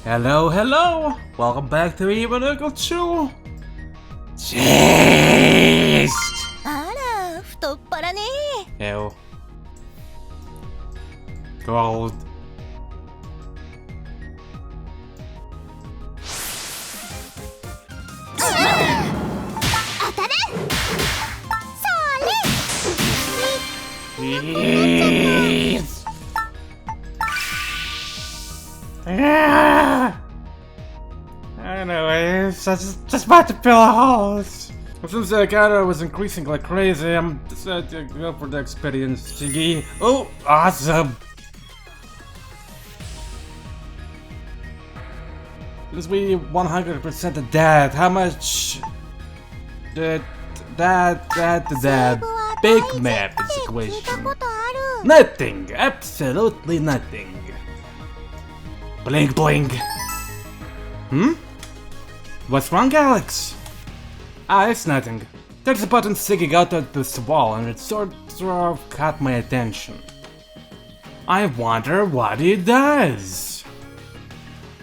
Hello, hello! Welcome back to Evenicle 2! Jeez! あら、太っ腹ね。 Ew. Gold. 当たれ。それ。 Jeez! Ah! Anyways, I just about to fill a holes. Since the encounter was increasing like crazy, I'm decided to go for the experience. Chiggy. Oh, awesome! Since we 100% dead, how much did that big map is equation? Nothing! Absolutely nothing. Blink blink. What's wrong, Alex? Ah, it's nothing. There's a button sticking out of this wall and it sort of caught my attention. I wonder what it does.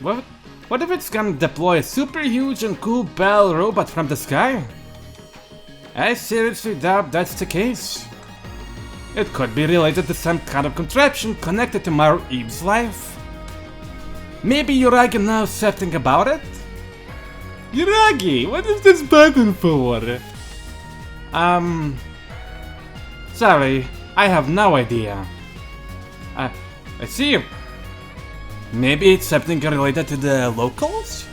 What if it's gonna deploy a super huge and cool bell robot from the sky? I seriously doubt that's the case. It could be related to some kind of contraption connected to my Eve's life. Maybe Yuragi knows something about it? Yuragi, what is this button for? Sorry, I have no idea. I see. Maybe it's something related to the locals?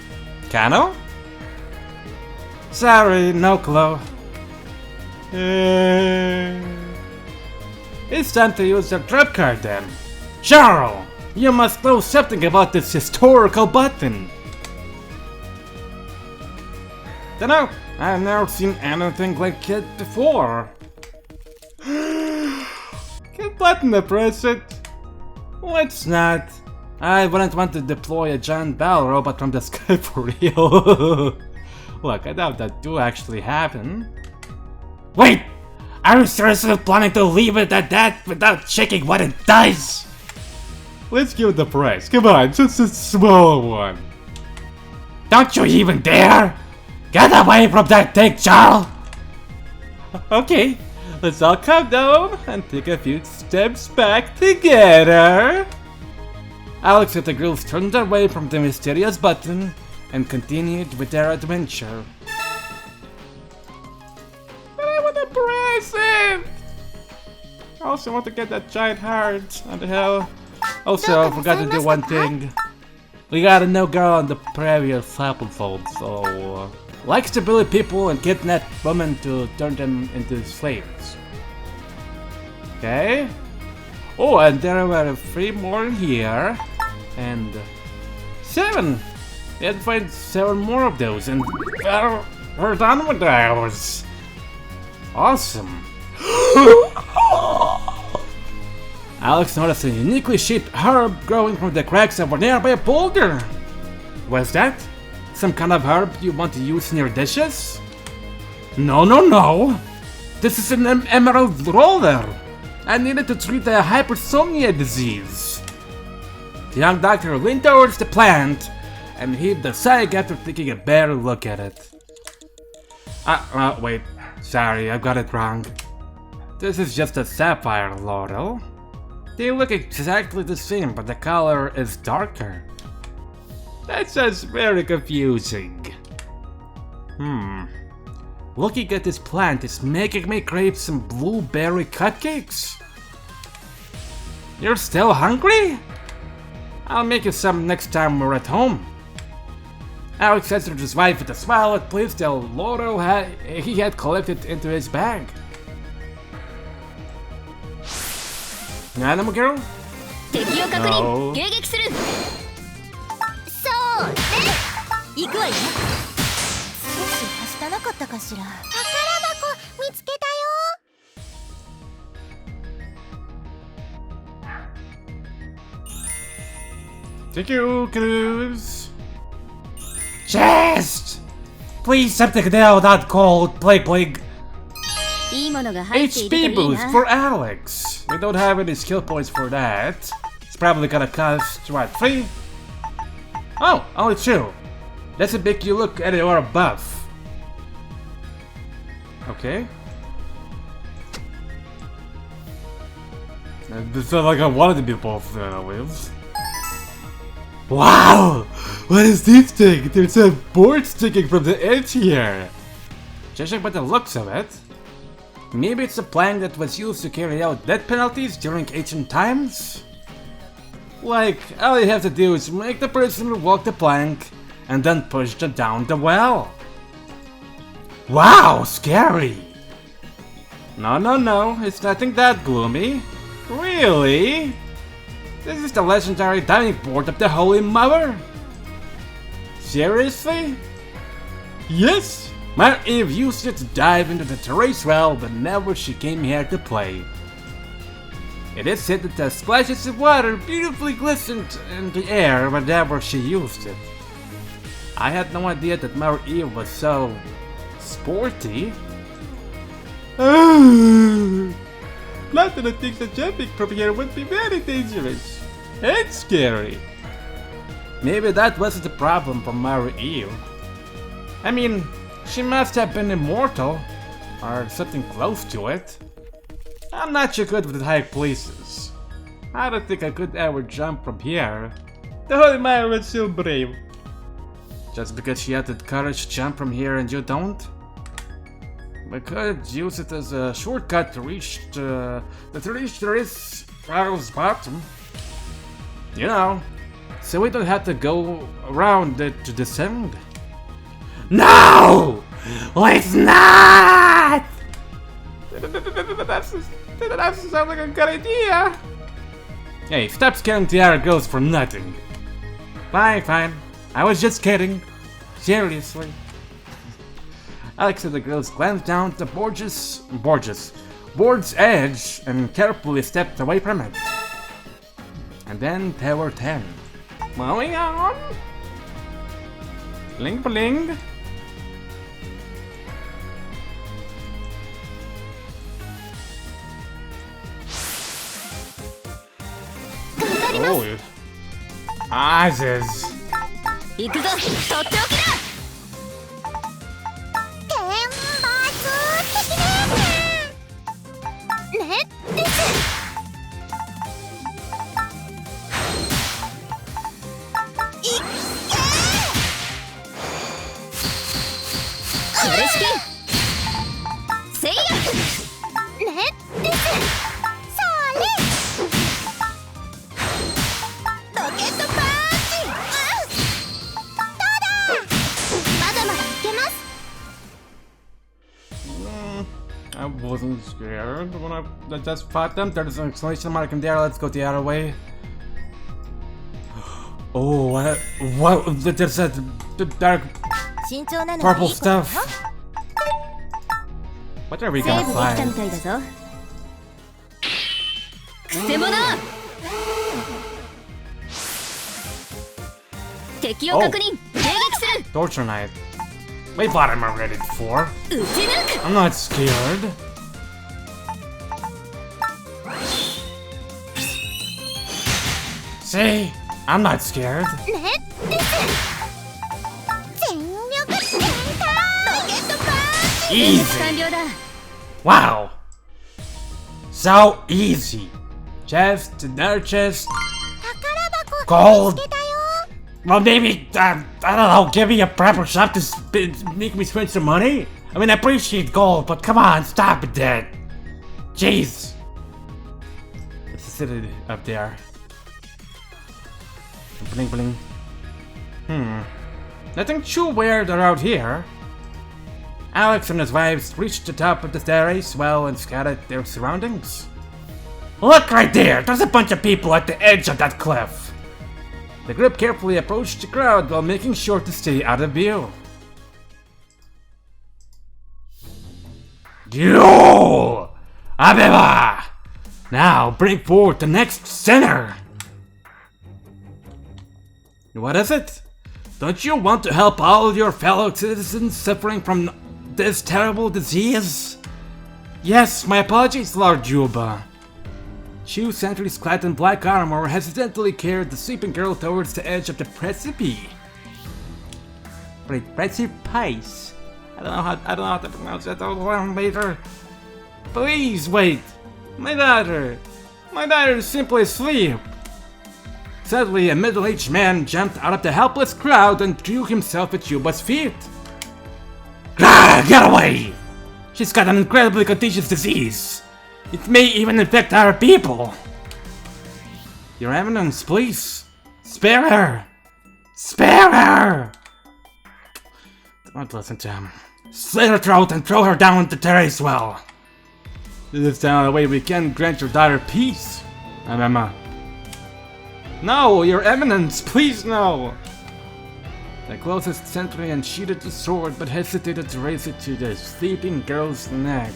Kano? Sorry, no clue. It's time to use the trap card then. Charles, you must know something about this historical button. Dunno, I've never seen anything like it before. Good button to press it. Let's not. I wouldn't want to deploy a giant bell robot from the sky for real. Look, I doubt that do actually happen. Wait! Are you seriously planning to leave it at that without checking what it does? Let's give it the price. Come on, just a small one. Don't you even dare! Get away from that thing, Charles! Okay, let's all calm down and take a few steps back together. Alex and the girls turned away from the mysterious button and continued with their adventure. But I want to press it! I also want to get that giant heart. What the hell? Also, I forgot to do one thing. We got a new girl on the previous episode, so likes to bully people and kidnap women to turn them into slaves. Okay. Oh, and there were 3 more here. And 7! We had to find 7 more of those, and we're done with ours. Awesome. Alex noticed a uniquely shaped herb growing from the cracks of a nearby boulder. What's that? Some kind of herb you want to use in your dishes? No. This is an emerald roller. I needed to treat a hypersomnia disease. The young doctor leaned towards the plant and heaved a sigh after taking a better look at it. Wait. Sorry, I got it wrong. This is just a sapphire laurel. They look exactly the same, but the color is darker. That's just very confusing. Looking at this plant is making me crave some blueberry cupcakes. You're still hungry? I'll make you some next time we're at home. Alex answered his wife with a smile and placed the laurel he had collected into his bag. Animal girl? No. そうね。行くわよ。少しはしたなかったかしら。宝箱見つけたよ。 Thank you, Cruz. Chest! Please something now, not cold. Plague. HP boost for Alex. We don't have any skill points for that. It's probably gonna cost, what, 3? Oh, only 2. That's a big you look at it or above. Okay. This sounds like I wanted to be both with. Wow! What is this thing? There's a board sticking from the edge here. Judging by the looks of it, maybe it's a plank that was used to carry out death penalties during ancient times? Like, all you have to do is make the prisoner walk the plank and then push them down the well. Wow, scary! No, it's nothing that gloomy. Really? This is the legendary diving board of the Holy Mother? Seriously? Yes! Mother Eve used it to dive into the terrace well whenever she came here to play. It is said that the splashes of water beautifully glistened in the air whenever she used it. I had no idea that Mother Eve was so sporty. Not that I think that jumping from here would be very dangerous. It's scary. Maybe that wasn't the problem for Mother Eve. I mean, she must have been immortal, or something close to it. I'm not too good with high places. I don't think I could ever jump from here. The Holy Mother was so brave. Just because she had the courage to jump from here and you don't? We could use it as a shortcut to reach the terrace bottom. You know, so we don't have to go around it to descend. No! It's not! That sounds like a good idea. Hey, stop scaring Tiara girls for nothing. Fine. I was just kidding. Seriously. Alex and the girls glanced down the board's edge and carefully stepped away from it. And then Tower 10. Moving on. Bling bling. Oh, Aziz. 行くぞ、とっておきだ。天罰的ね。ね、です。いっけー。これ式。せいや。ね、です。それ。ロケットパンチ。I wasn't scared when I just fought them. There's an exclamation mark in there. Let's go the other way. Oh, what? There's that dark purple stuff. What are we gonna find? Oh, torture knife. Wait, what am I ready for? I'm not scared. See? I'm not scared. Easy. Wow. So easy. Chest, another chest. Gold. Well, maybe, I don't know, give me a proper shop to make me spend some money? I mean, I appreciate gold, but come on, stop it then. Jeez. Let's sit it up there. Bling bling. Nothing too weird around here. Alex and his wives reached the top of the terrace well and scattered their surroundings. Look right there! There's a bunch of people at the edge of that cliff. The group carefully approached the crowd while making sure to stay out of view. Yo! Amema! Now bring forward the next sinner! What is it? Don't you want to help all your fellow citizens suffering from this terrible disease? Yes, my apologies, Lord Juba. Two sentries clad in black armor hesitantly carried the sleeping girl towards the edge of the precipice. Wait, precipice? I don't know how to pronounce that. I'll learn later. Please wait. My daughter is simply asleep. Suddenly, a middle-aged man jumped out of the helpless crowd and threw himself at Yuba's feet. Get away! She's got an incredibly contagious disease. It may even infect our people. Your Eminence, please. Spare her! Spare her! Don't listen to him. Slit her throat and throw her down the terrace well. This is the only way we can grant your daughter peace. Amema. No, Your Eminence, please no! The closest sentry unsheathed the sword but hesitated to raise it to the sleeping girl's neck.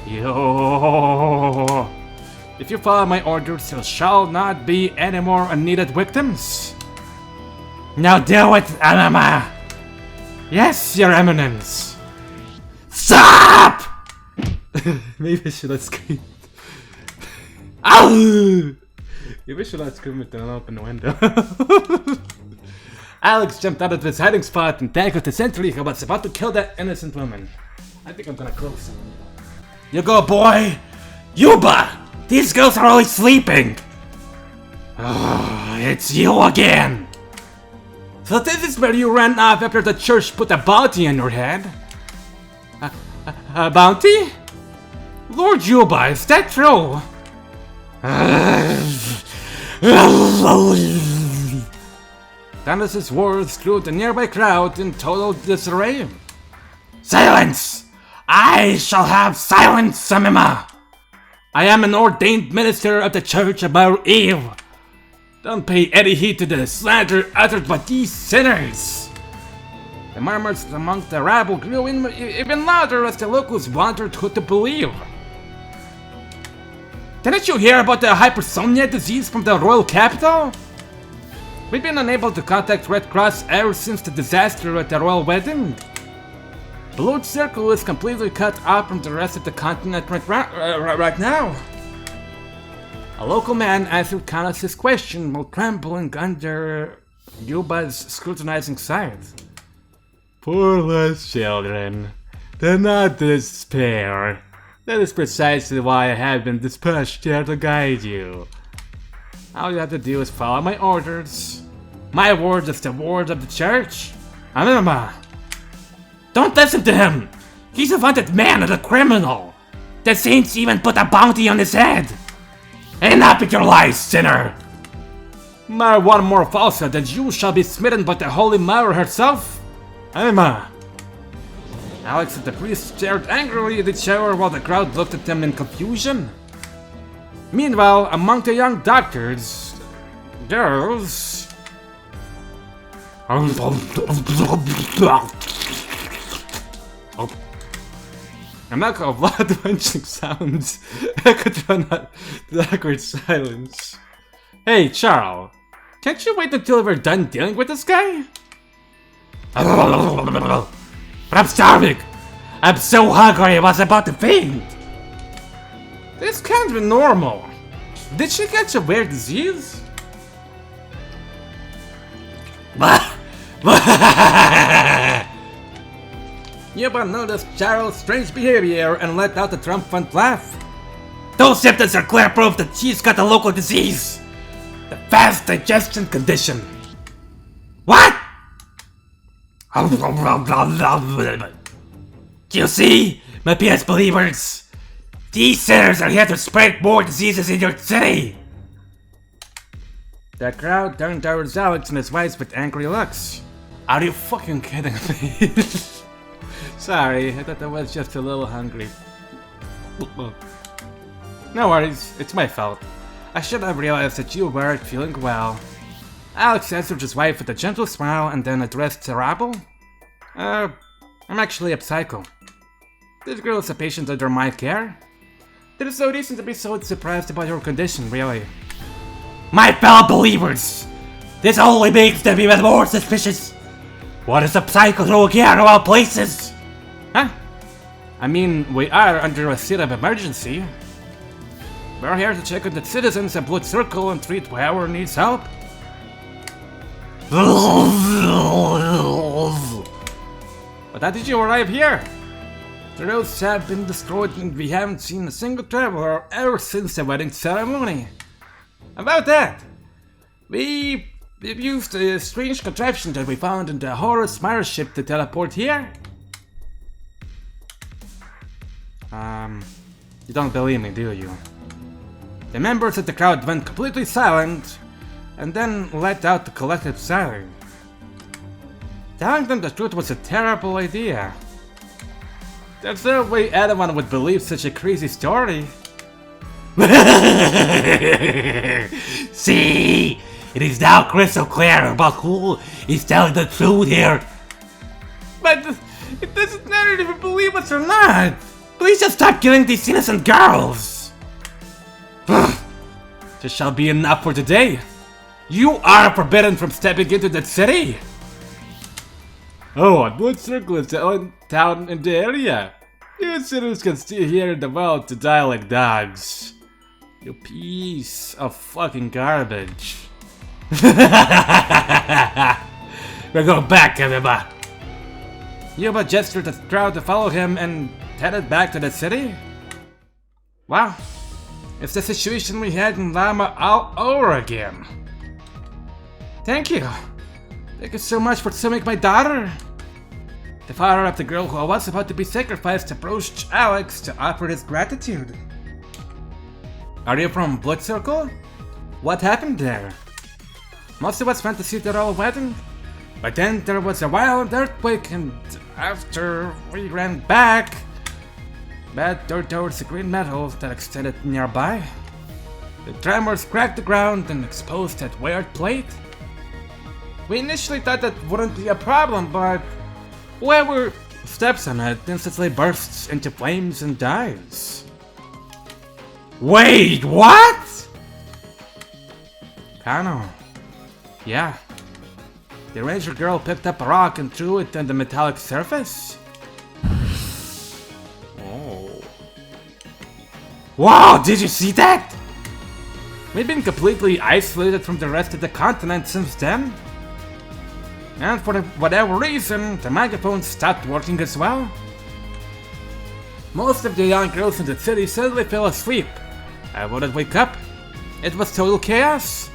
Yo! If you follow my orders, there shall not be any more unneeded victims. Now do it, Amema! Yes, Your Eminence! Stop! Maybe I should have screamed. Ow! Maybe I should have screamed and open the window. Alex jumped out of his hiding spot and tackled the sentry who was about to kill that innocent woman. I think I'm gonna close him. You go, boy! Yuba! These girls are always sleeping! Oh, it's you again! So this is where you ran off after the church put a bounty on your head? A bounty? Lord Yuba, is that true? Thanos' words threw the nearby crowd in total disarray. Silence! I shall have silence, Amema! I am an ordained minister of the Church of our Eve. Don't pay any heed to the slander uttered by these sinners. The murmurs among the rabble grew even louder as the locals wondered who to believe. Didn't you hear about the hypersomnia disease from the royal capital? We've been unable to contact Red Cross ever since the disaster at the royal wedding. Blood Circle is completely cut off from the rest of the continent right now. A local man answered Kanos' question while trembling under Yuba's scrutinizing sight. Poor lost children. Do not despair. That is precisely why I have been dispatched here to guide you. All you have to do is follow my orders. My word is the word of the church. Amema! Don't listen to him! He's a wanted man and a criminal! The saints even put a bounty on his head! Enough with your lies, sinner! One more falsehood and you shall be smitten by the Holy Mother herself! Amema! Alex and the priest stared angrily at each other while the crowd looked at them in confusion. Meanwhile, among the young doctors, girls... A knuckle of loud wrenching sounds echoed from the awkward silence. Hey, Charles, can't you wait until we're done dealing with this guy? But I'm starving! I'm so hungry I was about to faint! This can't be normal. Did she catch a weird disease? Yuba noticed Charles' strange behavior and let out a triumphant laugh. Those symptoms are clear proof that she's got a local disease. The fast digestion condition. What? You see, my PS believers? These sinners are here to spread more diseases in your city! The crowd turned towards Alex and his wife with angry looks. Are you fucking kidding me? Sorry, I thought I was just a little hungry. No worries, it's my fault. I should have realized that you weren't feeling well. Alex answered his wife with a gentle smile and then addressed the rabble. I'm actually a psycho. This girl is a patient under my care. There is no reason to be so surprised about your condition, really. My fellow believers! This only makes them even more suspicious! What is a psycho doing here of all places? Huh? I mean, we are under a state of emergency. We're here to check on the citizens of Blood Circle and treat whoever needs help. But how did you arrive here? The roads have been destroyed and we haven't seen a single traveler ever since the wedding ceremony. About that, we've used a strange contraption that we found in the Horus Mire ship to teleport here. You don't believe me, do you? The members of the crowd went completely silent and then let out the collective sigh. Telling them the truth was a terrible idea. There's no way anyone would believe such a crazy story. See, it is now crystal clear about who is telling the truth here. But it doesn't matter if you believe us or not. Please just stop killing these innocent girls. This shall be enough for today. You are forbidden from stepping into that city. Oh, and Blood Circle is the only town in the area. You sinners can stay here in the world to die like dogs. You piece of fucking garbage. We're going back, Amema. Yuba gestured at the crowd to follow him and headed back to the city. Wow, it's the situation we had in Llama all over again. Thank you. Thank you so much for saving my daughter. The father of the girl who was about to be sacrificed approached Alex to offer his gratitude. Are you from Blood Circle? What happened there? Most of us went to see the royal wedding, but then there was a wild earthquake and after we ran back, bad towards the green metal that extended nearby. The tremors cracked the ground and exposed that weird plate. We initially thought that wouldn't be a problem, but whoever steps on it instantly bursts into flames and dies. Wait, what? Kano. Yeah. The ranger girl picked up a rock and threw it on the metallic surface. Oh. Wow, did you see that? We've been completely isolated from the rest of the continent since then. And for whatever reason, the microphone stopped working as well. Most of the young girls in the city suddenly fell asleep. I wouldn't wake up. It was total chaos.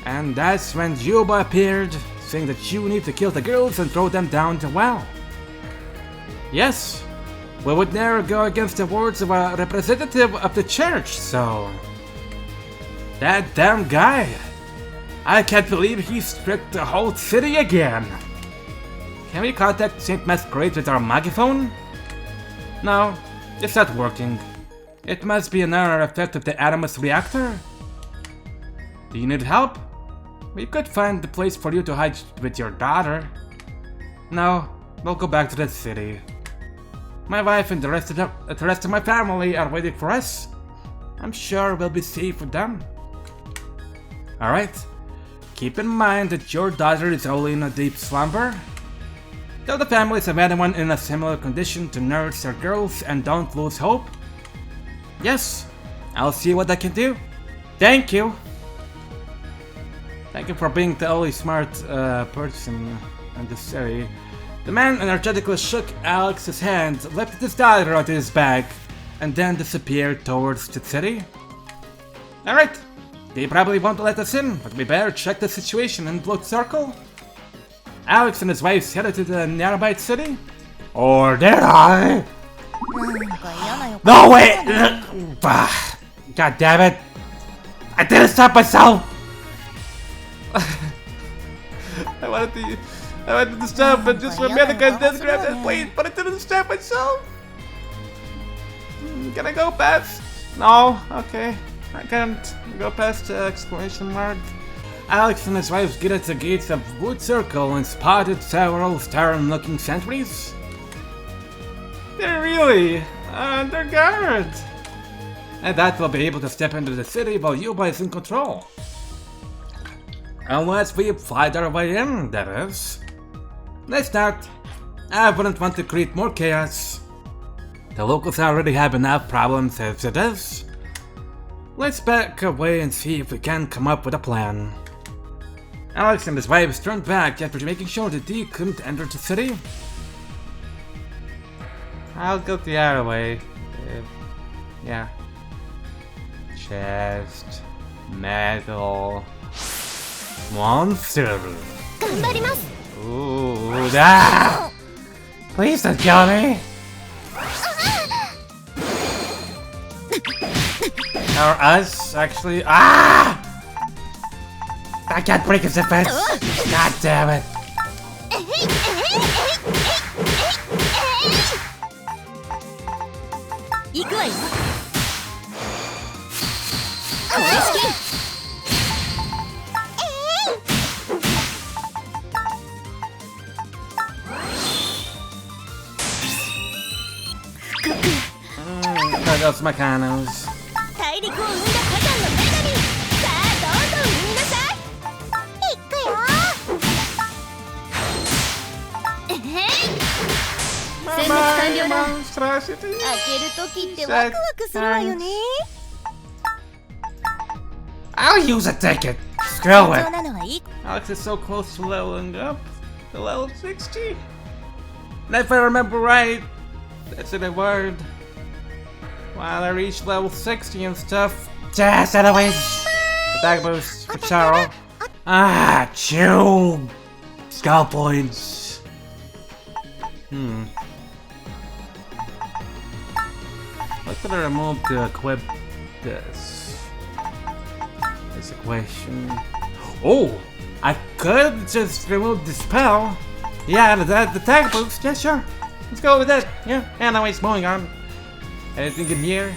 And that's when Yuba appeared, saying that you need to kill the girls and throw them down the well. Yes, we would never go against the words of a representative of the church, so... That damn guy! I can't believe he stripped the whole city again! Can we contact St. Masquerade with our megaphone? No, it's not working. It must be another effect of the Animus reactor. Do you need help? We could find the place for you to hide with your daughter. No, we'll go back to the city. My wife and the rest of my family are waiting for us. I'm sure we'll be safe with them. Alright, keep in mind that your daughter is only in a deep slumber. Tell the families of anyone in a similar condition to nurse their girls and don't lose hope. Yes, I'll see what I can do. Thank you. Thank you for being the only smart person in this city. The man energetically shook Alex's hand, lifted his daughter onto his back, and then disappeared towards the city. Alright, they probably won't let us in, but we better check the situation in Blood Circle. Alex and his wife headed to the nearby city. Or did I? なんか嫌な予感 No, wait! God damn it! I didn't stop myself! I wanted to stop, but just for a minute I did grab that plate, but I didn't stop myself. Can I go past? No, okay. I can't go past the exclamation mark. Alex and his wife get at the gates of Wood Circle and spotted several stern-looking sentries. They're really under guard. And that will be able to step into the city while Yuba is in control. Unless we fight our way in, that is. Let's not. I wouldn't want to create more chaos. The locals already have enough problems as it is. Let's back away and see if we can come up with a plan. Alex and his wives turned back after making sure that they couldn't enter the city. I'll go the other way. Yeah. Chest. Metal. Monster. 頑張ります Ooh, ah! Please don't kill me! Or us, actually. Ah! I can't break his defense! God damn it! 行くわよこれ式Those mechanos. 大陸を生んだ火山の女神さあどんどん生みなさい行くよ殲滅完了だ開けるときってワクワクするわよね I'll use a ticket. 貴 Screw 重 it. なのはいい Alex is so close to leveling up to level 60. And if I remember right, that's in a word. While I reach level 60 and stuff. Just anyways. Attack boost for Charo. Ah, chew. Skull points. What could I remove to equip this? That's a question. Oh! I could just remove the spell. Yeah, the attack boost. Yeah, sure. Let's go with that. Yeah, anyways, moving on. Anything in here?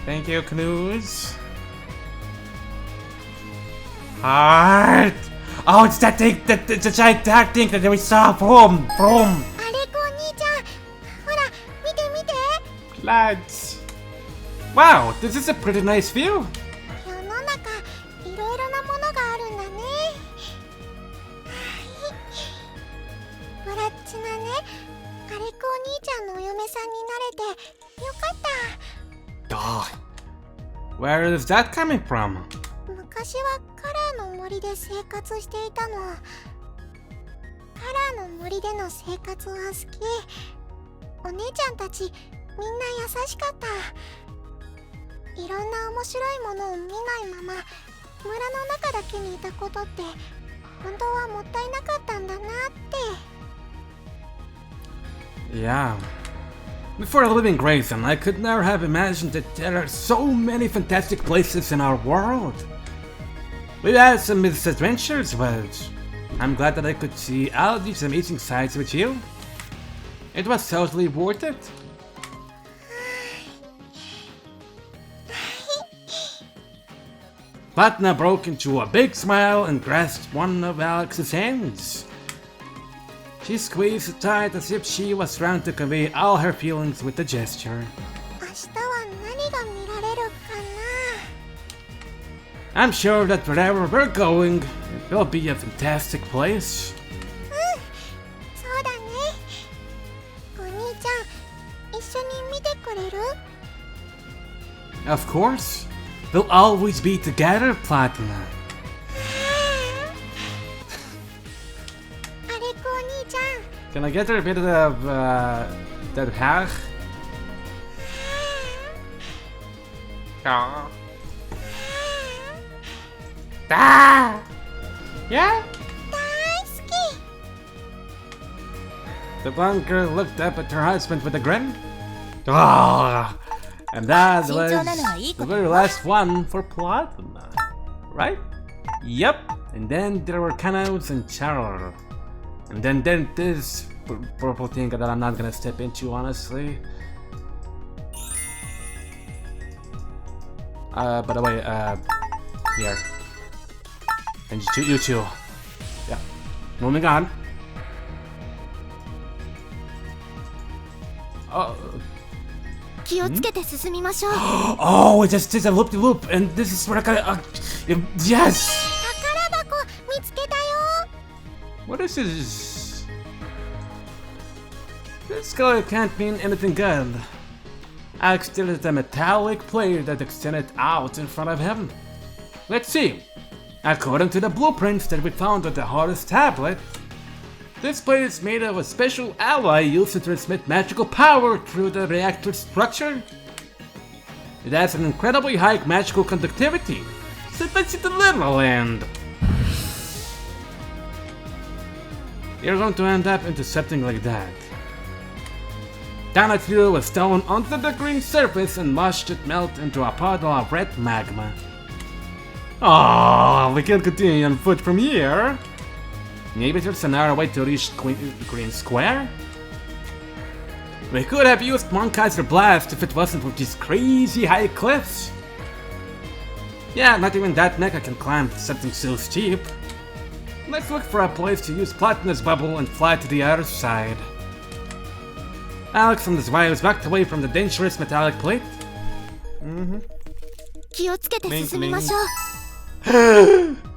Thank you, Canoes. Heart. Oh, it's that thing, it's a giant dark thing that we saw. Boom, boom. あれこお兄ちゃんほら見て見て Lads. Wow, this is a pretty nice view. 世の中いろいろなものがあるんだねブラッチなねあれこお兄ちゃんのお嫁さんになれてよかった Oh, where is that coming from? 昔はカラーの森で生活していたのカラーの森での生活は好きお姉ちゃんたちみんな優しかったいろんな面白いものを見ないまま村の中だけにいたことって本当はもったいなかったんだなって Yeah. Before leaving Grayson, I could never have imagined that there are so many fantastic places in our world. We've had some misadventures, but I'm glad that I could see all these amazing sights with you. It was totally worth it. Platna broke into a big smile and grasped one of Alex's hands. She squeezed it tight as if she was trying to convey all her feelings with the gesture. 明日は何が見られるか I'm sure that wherever we're going, it will be a fantastic place. そうだねお兄ちゃん一緒に見てくれる Of course, we'll always be together, Platna. あれこお兄ちゃん Can I get her a bit of that hair? Ah. Yeah? 大好き The blonde girl looked up at her husband with a grin. Ah. And that was the very last one for Platna. Right? Yep. And then there were Kanos and Charo. And then this purple thing that I'm not gonna step into, honestly. By the way, here. And you too. Yeah. Moving on. Oh. 気をつけて進みましょう Oh, it just is a loop-de-loop, and this is where I gotta. Yes! 宝箱見つけたよ What is this? This color can't mean anything good. Alex stared at a metallic plate that extended out in front of him. Let's see. According to the blueprints that we found on the hardest tablet, this plate is made of a special alloy used to transmit magical power through the reactor structure. It has an incredibly high magical conductivity, so it fits it a little and you're going to end up into something like that. Dana threw a stone onto the green surface and watched it melt into a puddle of red magma. Oh, we can't continue on foot from here. Maybe there's another way to reach Green Square? We could have used Monk Kaiser Blast if it wasn't for these crazy high cliffs. Yeah, not even that mecha can climb something so steep. Let's look for a place to use Platinum's bubble and fly to the other side. Alex and his wives backed away from the dangerous metallic plate. 気をつけて進みましょう。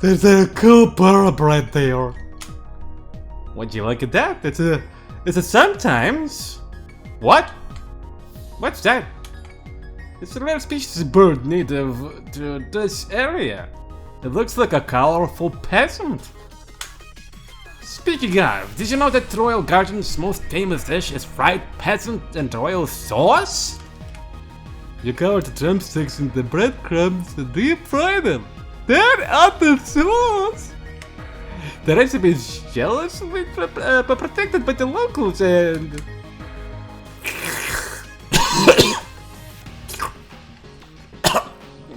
There's a cool barb right there. Would you look at that? It's a sometimes. What? What's that? It's a rare species of bird native to this area. It looks like a colorful peasant. Speaking of, did you know that Royal Garden's most famous dish is fried peasant and royal sauce? You cover the drumsticks in the breadcrumbs and deep fry them. Then add the sauce. The recipe is jealously protected by the locals and...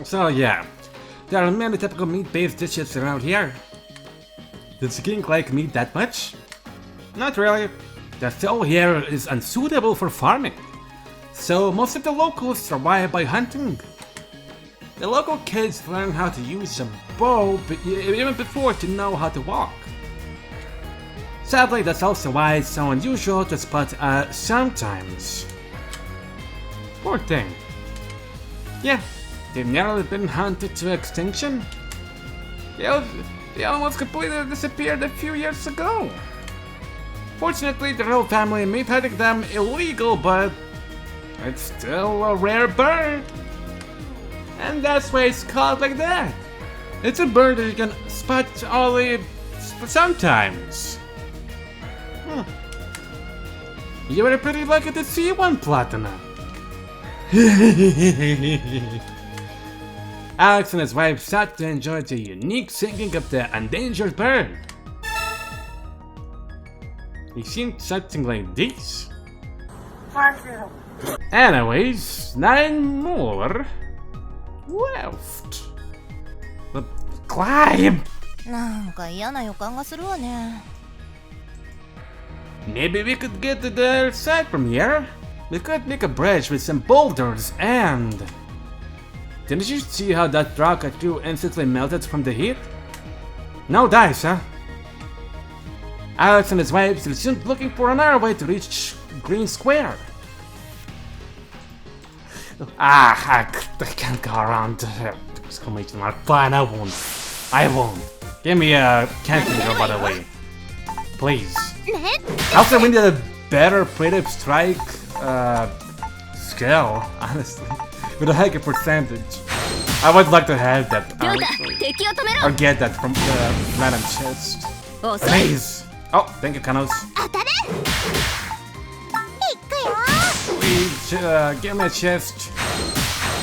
So yeah, there are many typical meat-based dishes around here. Does the king like meat that much? Not really. The soil here is unsuitable for farming, so most of the locals survive by hunting. The local kids learn how to use a bow even before to know how to walk. Sadly, that's also why it's so unusual to spot sometimes. Poor thing. Yeah, they've nearly been hunted to extinction. They almost completely disappeared a few years ago. Fortunately, the royal family made hunting them illegal, but it's still a rare bird. And that's why it's called like that. It's a bird that you can spot only sometimes. You were pretty lucky to see one, Platinum. Alex and his wife sat to enjoy the unique singing of the endangered bird. He seemed something like this. Anyways, 9 more left. But climb! なんか嫌な予感がするわね。 Maybe we could get to the other side from here. We could make a bridge with some boulders and... Didn't you see how that rock I threw instantly melted from the heat? No dice, huh? Alex and his wife resumed looking for another way to reach Green Square. I can't go around the exclamation mark. Fine, I won't. Give me a cantilever, by the way. Please. Also, we need a better creative strike skill, honestly. With a higher percentage. I would like to have that, honestly. Or get that from the random chest. Please! Oh, thank you, Kanos. Please, give me a chest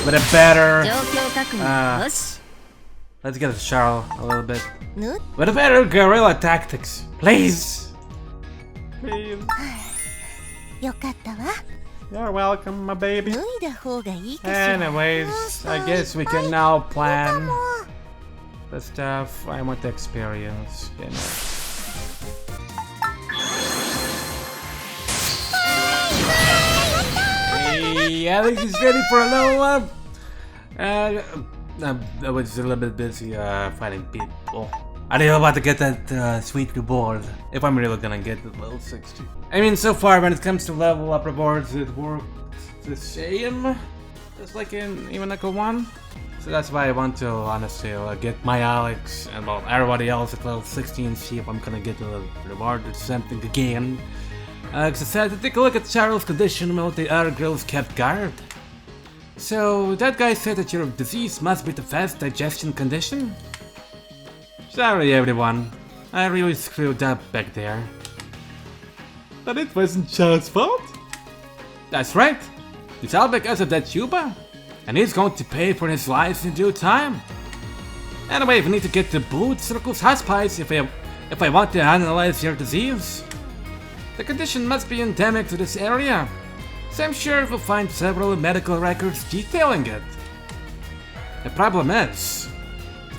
with a better... let's get a Charles a little bit. With a better guerrilla tactics. Please! Please. よかったわ。 You're welcome, my baby. 脱いだ方がいいかしら。 Anyways, I guess we can now plan the stuff I want to experience. You know. Hey, Alex is ready for a level up. I was a little bit busy fighting people. I didn't know about to get that sweet reward, if I'm really gonna get to level 60. I mean, so far when it comes to level up rewards, it worked the same, just like in Evenicle 1. So that's why I want to, honestly, get my Alex and well, everybody else at level 16, see if I'm gonna get the reward or something again. Because I decided to take a look at Charles' condition while the other girls kept guard. So, that guy said that your disease must be the fast digestion condition? Sorry everyone, I really screwed up back there. But it wasn't Charles' fault. That's right, it's all because of that tuba, and he's going to pay for his life in due time. Anyway, we need to get to Blood Circle's hospice if I want to analyze your disease. The condition must be endemic to this area, so I'm sure we'll find several medical records detailing it. The problem is,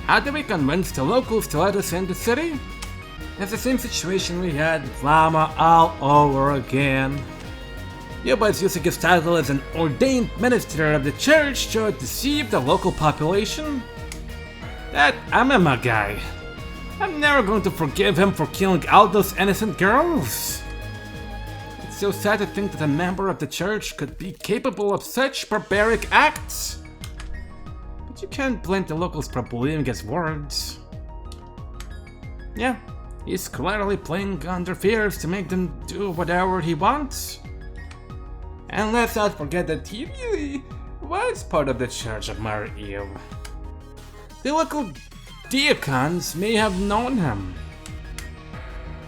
how do we convince the locals to let us in the city? It's the same situation we had with Llama all over again. Yuba is using his title as an ordained minister of the church to deceive the local population. That Amema guy, I'm never going to forgive him for killing all those innocent girls. It's so sad to think that a member of the church could be capable of such barbaric acts. But you can't blame the locals for believing his words. Yeah, he's clearly playing on their fears to make them do whatever he wants. And let's not forget that he really was part of the Church of Mary Eve. The local deacons may have known him.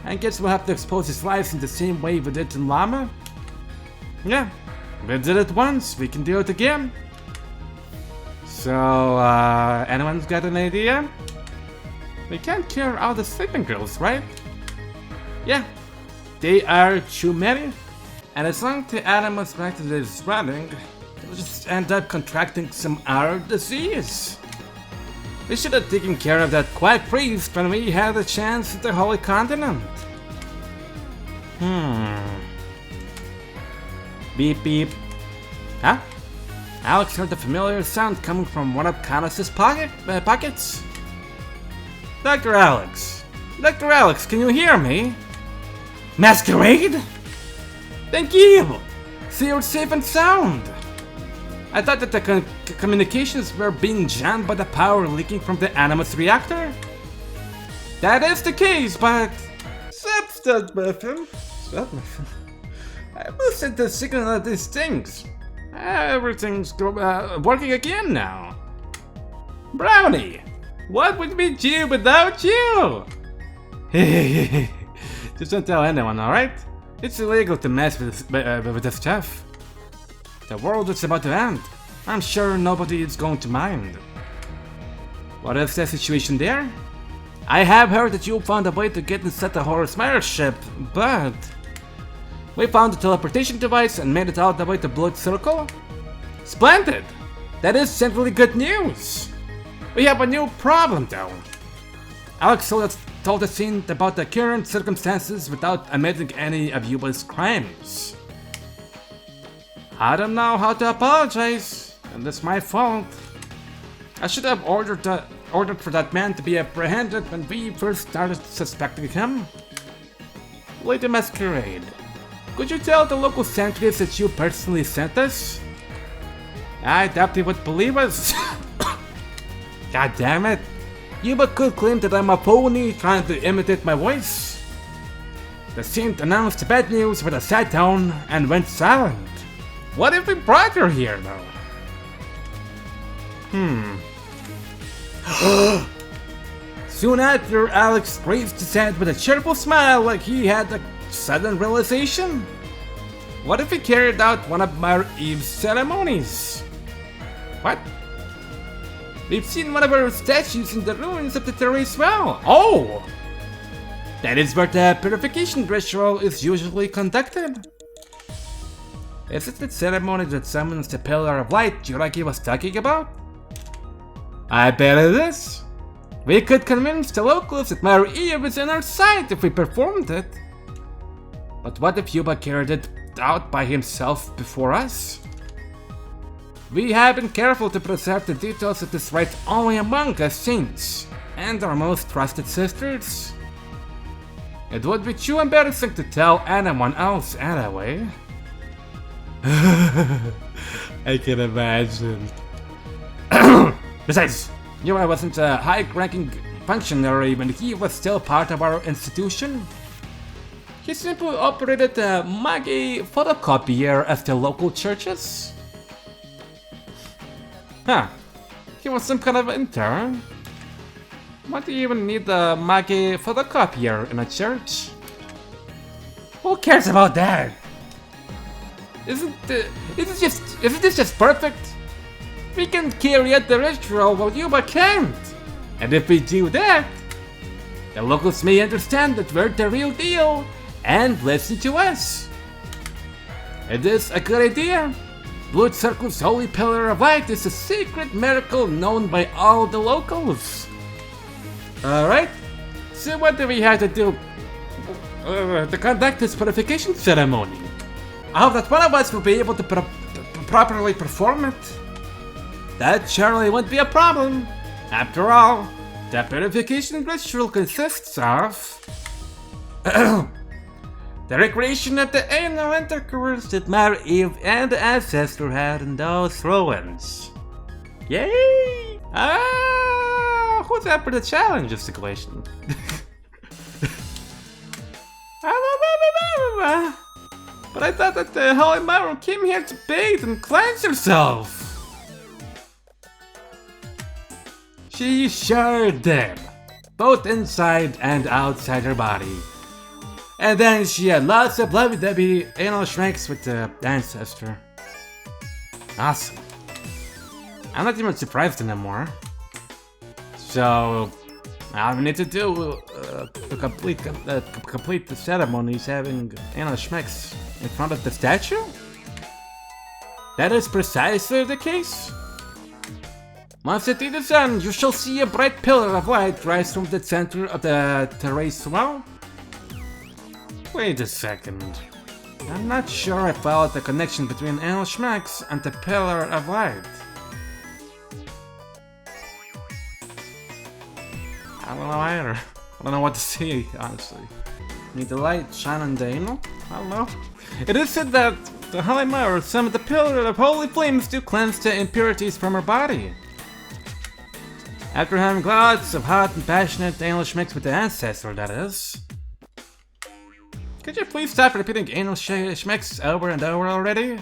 I guess we'll have to expose his lies in the same way we did to Llama. Yeah, we did it once, we can do it again. So, anyone's got an idea? We can't cure all the sleeping girls, right? Yeah, they are too many. And as long as the animals practice is running, they'll just end up contracting some other disease. We should have taken care of that quack priest when we had a chance at the Holy Continent. Beep beep. Huh? Alex heard a familiar sound coming from one of Canos's pockets. Dr. Alex, can you hear me? Masquerade? Thank you! So you're safe and sound! I thought that the communications were being jammed by the power leaking from the Animus reactor? That is the case, but... Stop, Muffin. I boosted the signal of these things. Everything's working again now. Brownie! What would we do without you? Just don't tell anyone, alright? It's illegal to mess with this stuff. The world is about to end. I'm sure nobody is going to mind. What is the situation there? I have heard that you found a way to get inside the Horus Mire ship, but... We found the teleportation device and made it all the way to Blood Circle? Splendid! That is certainly good news! We have a new problem though. Alex told the scene about the current circumstances without admitting any of Yuba's crimes. I don't know how to apologize, and it's my fault. I should have ordered for that man to be apprehended when we first started suspecting him. Lady Masquerade, could you tell the local sentries that you personally sent us? I doubt they would believe us. God damn it. Yuba could claim that I'm a pony trying to imitate my voice. The saint announced the bad news with a sat down and went silent. What if we brought her here though? Soon after, Alex raised his head with a cheerful smile like he had a sudden realization. What if he carried out one of Mary Eve's ceremonies? What? We've seen one of her statues in the ruins of the Terrace Well. Oh! That is where the purification ritual is usually conducted. Is it the ceremony that summons the Pillar of Light Yuragi was talking about? I bet it is. We could convince the locals that Mary Eve is in our sight if we performed it. But what if Yuba carried it out by himself before us? We have been careful to preserve the details of this rite only among us saints and our most trusted sisters. It would be too embarrassing to tell anyone else anyway. I can imagine. Besides, Yuba wasn't a high-ranking functionary when he was still part of our institution. He simply operated a Magi photocopier at the local churches. Huh. He was some kind of intern. Why do you even need the Magi photocopier in a church? Who cares about that? Isn't this just perfect? We can carry out the ritual while Yuba can't. And if we do that, the locals may understand that we're the real deal and listen to us. It is a good idea. Blood Circle's holy pillar of light is a secret miracle known by all the locals. Alright, so what do we have to do to conduct this purification ceremony? I hope that one of us will be able to properly perform it. That surely won't be a problem. After all, the purification ritual consists of the recreation of the anal intercourse that Mother Eve and the ancestor had in those ruins. Yay! Who's up for the challenge of the question? But I thought that the Holy Mother came here to bathe and cleanse herself. She sure did, both inside and outside her body. And then she had lots of lovey-dovey anal shrinks with the ancestor. Awesome. I'm not even surprised anymore. So, all we need to do to complete the ceremony is having anal schmecks in front of the statue? That is precisely the case. Once it is done, you shall see a bright pillar of light rise from the center of the terrace wall. Wait a second. I'm not sure I followed the connection between anal schmecks and the pillar of light. I don't know either. I don't know what to say, honestly. Need the light shine on the anal? I don't know. It is said that the Holy Mother summoned the pillar of holy flames to cleanse the impurities from her body. After having lots of hot and passionate anal schmecks with the ancestor, that is. Could you please stop repeating anal schmecks over and over already?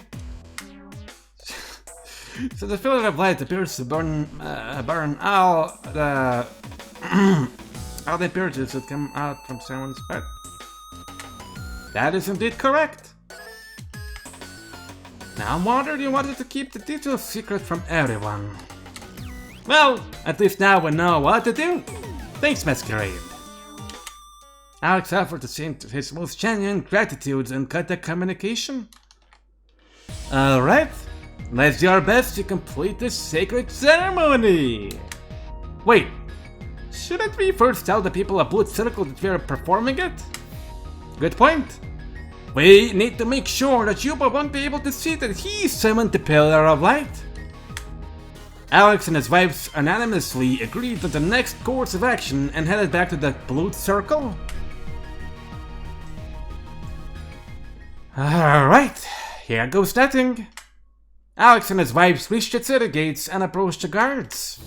So the pillar of light appears to burn all the all the impurities that come out from someone's butt. That is indeed correct. Now I'm wondering you wanted to keep the details secret from everyone. Well, at least now we know what to do. Thanks, Masquerade. Alex offered to send his most genuine gratitude and cut the communication. Alright, let's do our best to complete this sacred ceremony. Wait, shouldn't we first tell the people of Blood Circle that we are performing it? Good point. We need to make sure that Yuba won't be able to see that he summoned the Pillar of Light. Alex and his wife unanimously agreed on the next course of action and headed back to the Blood Circle. Alright, here goes nothing. Alex and his wife reached the city gates and approached the guards.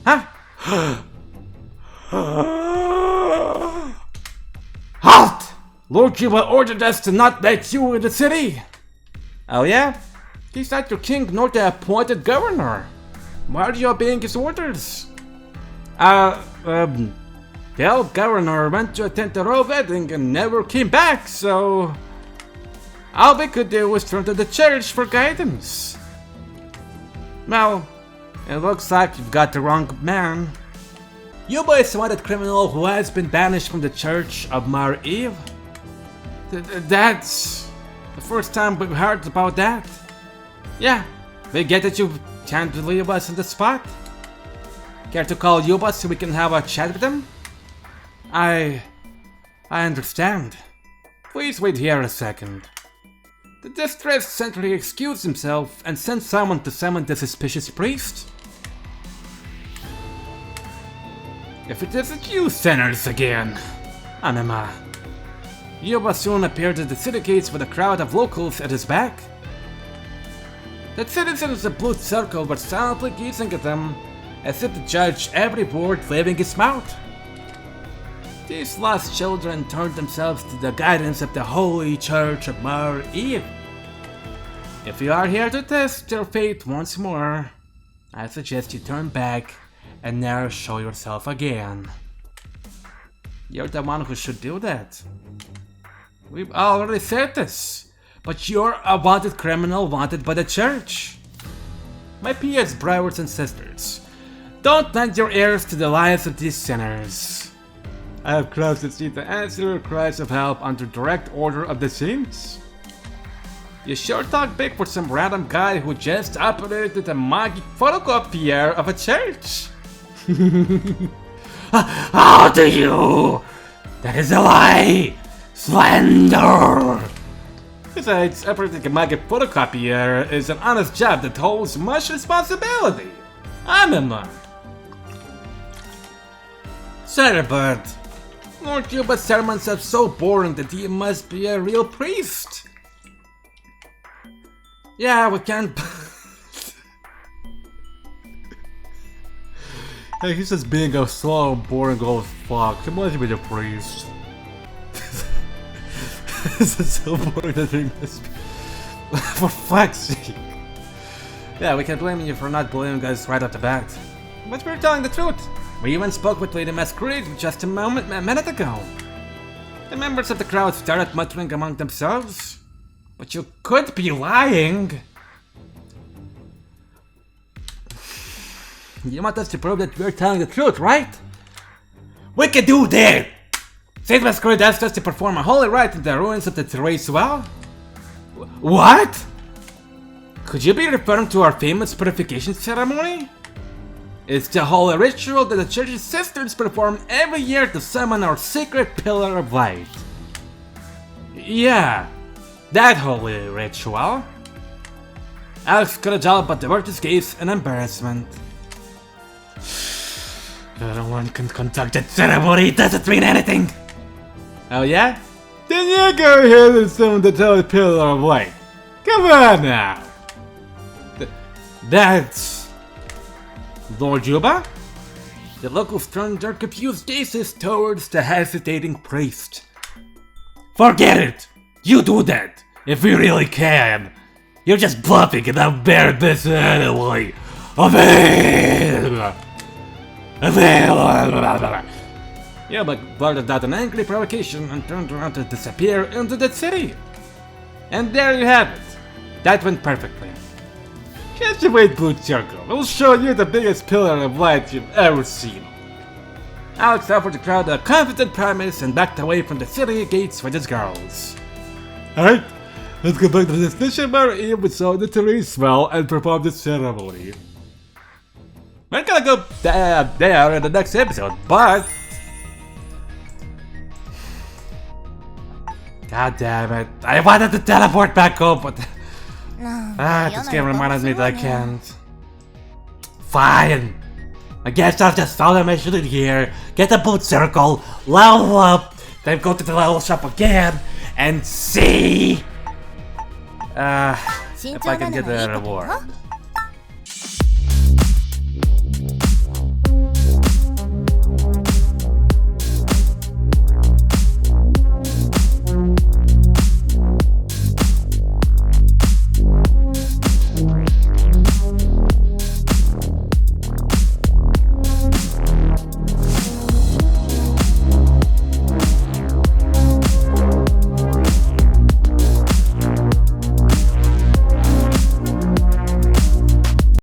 Huh? Halt! Lord Yuba ordered us to not let you in the city. Oh yeah? He's not your king nor the appointed governor. Why are you obeying his orders? The old governor went to attend the royal wedding and never came back, so all we could do was turn to the church for guidance. Well, it looks like you've got the wrong man. Yuba is a wanted criminal who has been banished from the Church of Mother Eve. That's the first time we've heard about that. Yeah, we get that you can't leave us in the spot. Care to call Yuba so we can have a chat with him? I understand. Please wait here a second. The distressed sentry excused himself and sent someone to summon the suspicious priest. If it isn't you sinners again, Amema. Yuba soon appeared at the city gates with a crowd of locals at his back. The citizens of Blood Circle were silently gazing at them, as if to judge every word leaving his mouth. These lost children turned themselves to the guidance of the Holy Church of Mother Eve. If you are here to test your faith once more, I suggest you turn back and never show yourself again. You're the one who should do that. We've already said this, but you're a wanted criminal wanted by the church. My peers, brothers and sisters, don't lend your ears to the lies of these sinners. I have crossed the sea to answer your cries of help under direct order of the saints. You sure talk big for some random guy who just operated a magic photocopier of a church. How do you? That is a lie! Slander! Besides, operating a magic photocopier is an honest job that holds much responsibility. Amema. Sorry, but Lord Yuba's sermons are so boring that he must be a real priest. Yeah, we can't. Hey, he's just being a slow, boring old fuck. He must be a priest. This is so boring that he must be. For fuck's sake. Yeah, we can blame you for not believing us right off the bat. But we're telling the truth. We even spoke with Lady Masquerade just a minute ago. The members of the crowd started muttering among themselves. But you could be lying. You want us to prove that we're telling the truth, right? We can do that! Saint Masquerade asked us to perform a holy rite in the ruins of the Therese Well? What? Could you be referring to our famous purification ceremony? It's the holy ritual that the church's sisters perform every year to summon our secret pillar of light. Yeah, that holy ritual. Alex could have told, but the word escapes an embarrassment. No one can conduct that ceremony, it doesn't mean anything! Oh yeah? Then you go ahead and summon the holy pillar of light. Come on now! That's... Lord Yuba? The locals turned their confused gazes towards the hesitating priest. Forget it! You do that, if we really can! You're just bluffing and I'll bear this anyway! Yeah, but blurted out an angry provocation and turned around to disappear into the city. And there you have it. That went perfectly. Just you wait, Blue Circle. We'll show you the biggest pillar of light you've ever seen. Alex offered the crowd a confident promise and backed away from the city gates with his girls. Alright, let's go back to the destination where we saw the Therese Well and perform the ceremony. We're gonna go there in the next episode, but... God damn it. I wanted to teleport back home, but... this game reminded me that I can't. Fine. I guess I'll just follow my shit in here, get the boot circle, level up, then go to the level shop again, and see... if I can get the reward.